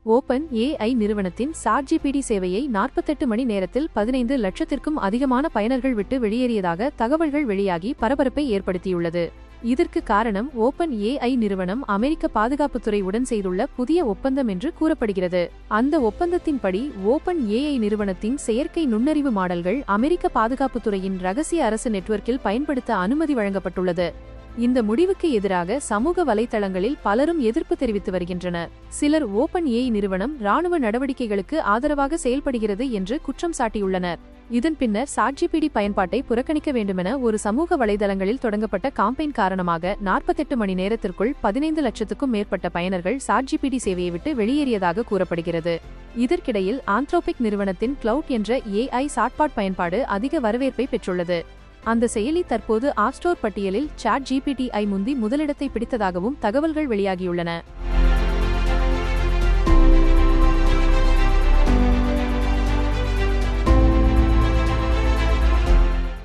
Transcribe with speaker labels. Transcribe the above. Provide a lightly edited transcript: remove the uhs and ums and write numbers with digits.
Speaker 1: Open AI நிறுவனத்தின் ChatGPT சேவையை 48 மணி நேரத்தில் 15 லட்சத்திற்கும் அதிகமான பயனர்கள் விட்டு வெளியேறியதாக தகவல்கள் வெளியாகி பரபரப்பை ஏற்படுத்தியுள்ளது. இதற்கு காரணம் ஓபன் ஏஐ நிறுவனம் அமெரிக்க பாதுகாப்புத்துறை உடன் செய்துள்ள புதிய ஒப்பந்தம் என்று கூறப்படுகிறது. அந்த ஒப்பந்தத்தின்படி ஓபன் ஏஐ நிறுவனத்தின் செயற்கை நுண்ணறிவு மாடல்கள் அமெரிக்க பாதுகாப்புத்துறையின் ரகசிய அரசு நெட்வொர்க்கில் பயன்படுத்த அனுமதி வழங்கப்பட்டுள்ளது. இந்த முடிவுக்கு எதிராக சமூக வலைதளங்களில் பலரும் எதிர்ப்பு தெரிவித்து வருகின்றனர். சிலர் ஓபன் ஏஐ நிறுவனம் ராணுவ நடவடிக்கைகளுக்கு ஆதரவாக செயல்படுகிறது என்று குற்றம் சாட்டியுள்ளனர். இதன் பின்னர் சாட்ஜிபிடி பயன்பாட்டை புறக்கணிக்க வேண்டுமென ஒரு சமூக வலைதளங்களில் தொடங்கப்பட்ட காம்பெயின் காரணமாக 48 மணி நேரத்திற்குள் 15 லட்சத்துக்கும் மேற்பட்ட பயனர்கள் சாட்ஜிபிடி சேவையை விட்டு வெளியேறியதாக கூறப்படுகிறது. இதற்கிடையில் ஆந்த்ரோபிக் நிறுவனத்தின் கிளவுட் என்ற ஏஐ சாட்பாட் பயன்பாடு அதிக வரவேற்பை பெற்றுள்ளது. அந்த செயலி தற்போது ஆப் ஸ்டோர் பட்டியலில் சாட் ஜிபிடி முந்தி முதலிடத்தை பிடித்ததாகவும் தகவல்கள் வெளியாகியுள்ளன.